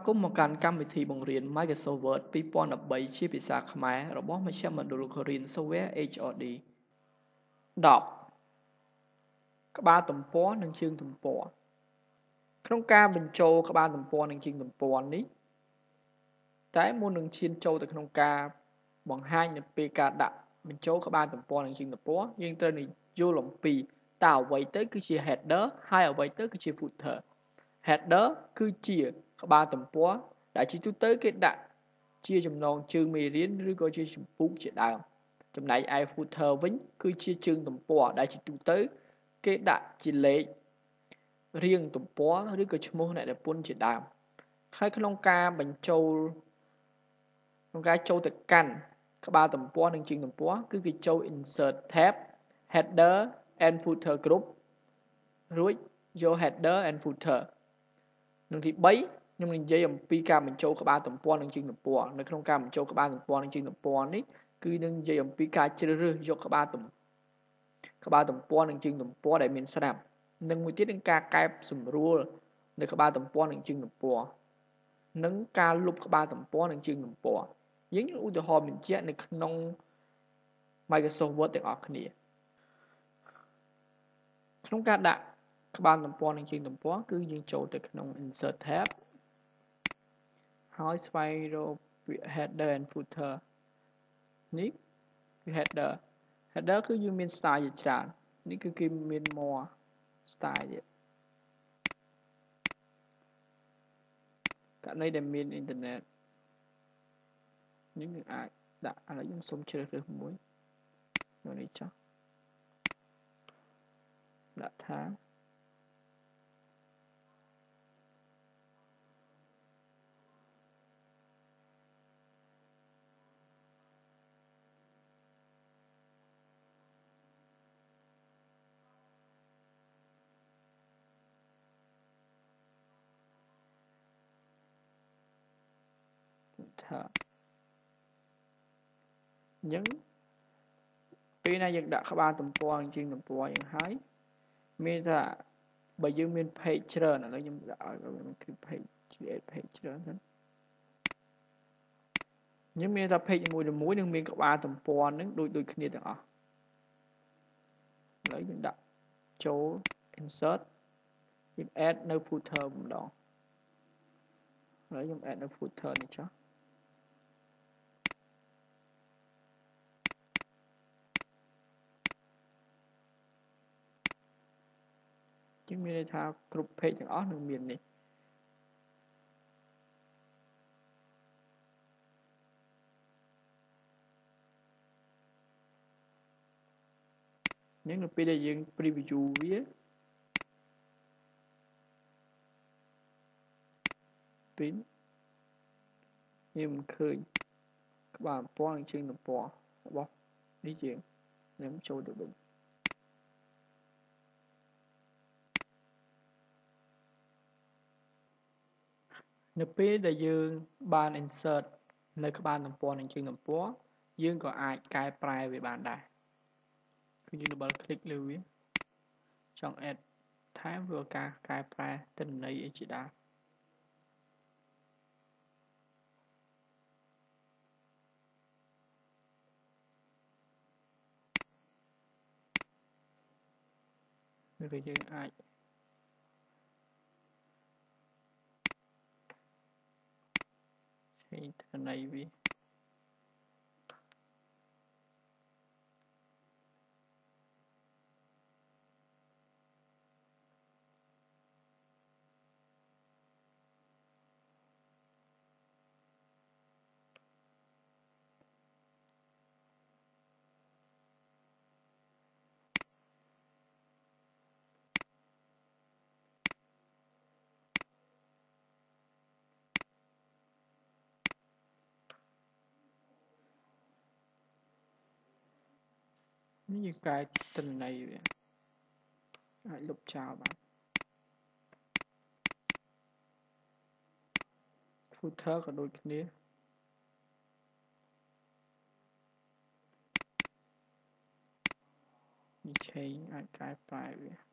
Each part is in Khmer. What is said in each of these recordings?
គុំមកកាន់កម្មវិធីបង្រៀន Microsoft Word 2013ជាភាសាខ្មែររបស់មជ្ឈមណ្ឌលកូរៀន Software HRD 10. ក្បាលទំព័រនិងជើងទំព័រក្នុងការបញ្ចូលក្បាលទំព័រនិងជើងទំព័រនេះតែមុននឹងឈានចូលទៅក្នុងការបង្ហាញនៅពេលការដាក់បញ្ចូលក្បាលទំព័រនិងជើងទំព័រយើងត្រូវនឹងយល់អំពីតើអ្វីទៅគឺជា header ហើយអ្វីទៅគឺជា footer header គឺជាក្បាលទំព័រដែលជាទូទៅគេដាក់ជាចំណងជើងមេរៀនឬក៏ជាចម្ពោះជាដើមចំណែកឯ footer វិញគឺជាជើងទំព័រដែលជាទូទៅគេដាក់ជាលេខរៀងទំព័រឬក៏ឈ្មោះអ្នកនិពន្ធជាដើមហើយក្នុងការបញ្ចូលក្នុងការចូលទៅកាន់ក្បាលទំព័រនិងជើងទំព័រគឺគេចូល insert tab header and footer group រួចយក header and footer និងទី3ខ្ញុំនឹងនិយាយអំពីការបញ្ចូលក្បាលទំព័រនិងជើងទំព័រនៅក្នុងការបញ្ចូលក្បាលទំព័រនិងជើងទំព័រនេះគឺនឹងនិយាយអំពីការជ្រើសរើសយកក្បាលទំព័រនិងជើងទំព័រដែលមានស្រាប់និងមួយទៀតនឹងការកែបសម្រួលនៅក្បាលទំព័រនិងជើងទំព័រនិងការលុបក្បាលទំព័រនិងជើងទំព័រយើងឧទាហរណ៍បញ្ជាក់នៅក្នុង Microsoft Word ទាំងអស់គ្នាក្នុងការដាក់ក្បាលទំព័រនិងជើងទំព័រគឺយើងចូលទៅក្នុង Insert tab ហើយស្វែងរកពាក្យ Header and Footer នេះគឺ Header គឺយើងមាន style ជាច្រើននេះគឺគេមាន more style ទៀតករណីដែលមានអ៊ីនធឺណិតយើងអាចដាក់ឥឡូវខ្ញុំសូមជ្រើសរើសមួយនៅនេះចុះដាក់ថាអញ្ចឹងពេលណាយើងដាក់ក្បាលទំព័រនិងជើងទំព័រយើងហើយមានថាបើយើងមាន page ច្រើនឥឡូវខ្ញុំដាក់ឲ្យវាមាន page create page ច្រើនហ្នឹងខ្ញុំមានថា page មួយនឹងមានក្បាលទំព័រហ្នឹងដូចគ្នាទាំងអស់ឥឡូវយើងដាក់ចូល insert យើង add នៅ footer ម្ដងឥឡូវខ្ញុំ add នៅ footer នេះចុះជាងមានន័យថាគ្រប់ page ទាំងអស់នឹងមាននេះអញ្ចឹងនៅពេលដែលយើង preview វាពេលយើងមិនឃើញក្បាលទំព័រនិងជើងទំព័ររបស់នេះយើងនឹងចូលទៅវិញនៅពេលដែលយើងបាន insert នៅក្បាលទំព័រនិងជើងទំព័រយើងក៏អាចកែប្រែវាបានដែរគឺយើង double click លើវាចង់ add ថែមឬការកែប្រែទិន្នន័យអីជាដើមឬក៏យើងអាចchange ទិន្នន័យវានេះយើងកែទិន្នន័យវាអាចលុបចោលបាន footer ក៏ដូចគ្នានេះ change អាចកែប្រែវា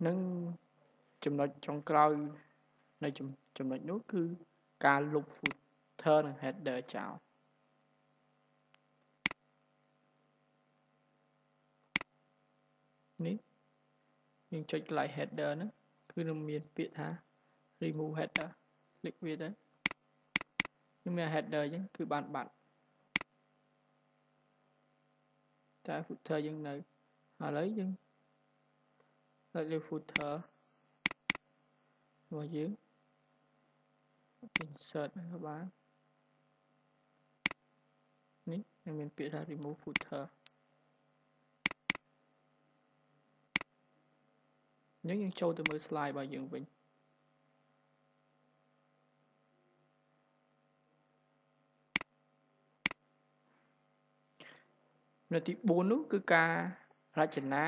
នឹងចំណុចចុងក្រោយនៃចំណុចនោះគឺការលុប footer និង header ចោលនេះយើងចុចកន្លែង header ហ្នឹងគឺនឹងមានពាក្យថា remove header คลิกវាទៅខ្ញុំមាន header អញ្ចឹងគឺបានបាត់តែ footer យើងនៅឥឡូវយើងលើក footer របស់យើង insert ហ្នឹងក៏បាននេះនឹងមានពាក្យថា remove footer អញ្ចឹងយើងចូលទៅមើល slide របស់យើងវិញនៅទី4នោះគឺការរចនា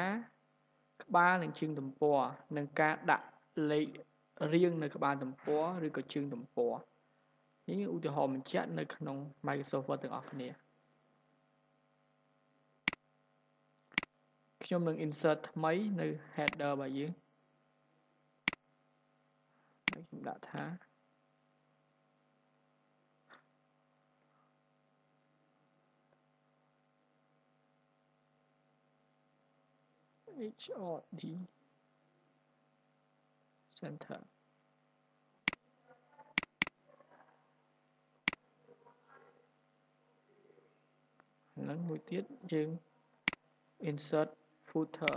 ក្បាលនិងជើងទំព័រនិងការដាក់លេខរៀងនៅក្បាលទំព័រឬក៏ជើងទំព័រនេះឧទាហរណ៍បញ្ជាក់នៅក្នុង Microsoft Word ទាំងអស់គ្នាខ្ញុំនឹង insert ថ្មីនៅ header របស់យើងហើយខ្ញុំដាក់ថា HRD Center ហ្នឹងមួយទៀតយើង insert footer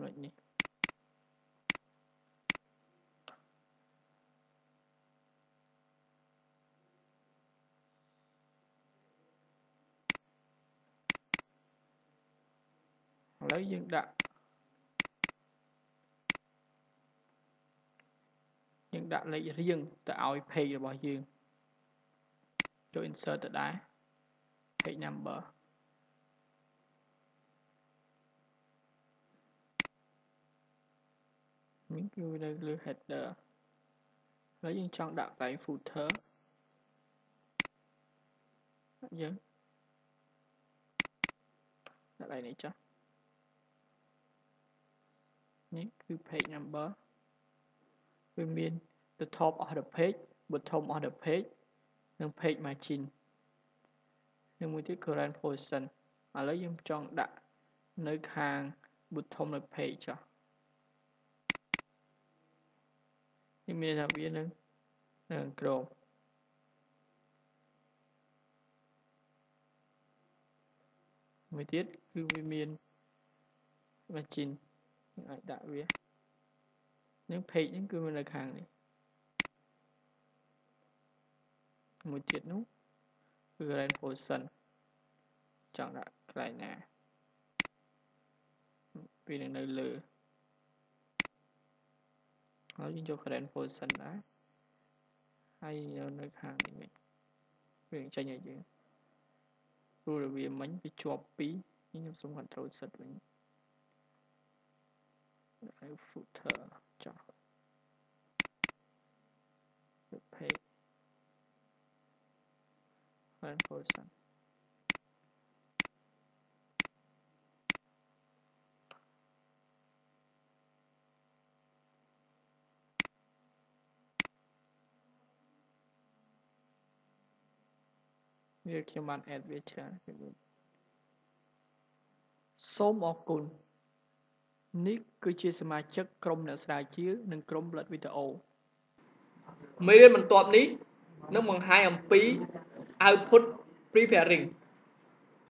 ដូចនេះឥឡូវយើងដាក់លេខរៀងទៅឲ្យ page របស់យើងចូល insert ទៅដែរ page number នេះគឺនៅលើ header ហើយយើងចង់ដាក់កន្លែង footer យើងដាក់កន្លែងនេះចុះនេះគឺ page number វាមាន the top of the page bottom of the page និង page margin និងមួយទៀត current position ឥឡូវយើងចង់ដាក់នៅខាង bottom នៃ page ចុះនេះមានថាវានឹងក្រោមមួយទៀតគឺវាមាន margin អាចដាក់វានឹង page ហ្នឹងគឺនៅខាងនេះមួយទៀតនោះគឺ current position ចង់ដាក់កន្លែងណាវានឹងនៅលើហើយយើងយក current position ដែរហើយនៅខាងនេះវិញវាចេញឲ្យយើងព្រោះវាមិញវាជាប់ពីរខ្ញុំសុំ control Z វិញហើយ footer ចោះ page current position វាខ្ញុំបាន add វាច្រើនសូមអរគុណនេះគឺជាសមាជិកក្រុមអ្នកស្រាវជ្រាវនិងក្រុមផលិតវីដេអូមេរៀនបន្ទាប់នេះនឹងបង្ហាញអំពី output preparing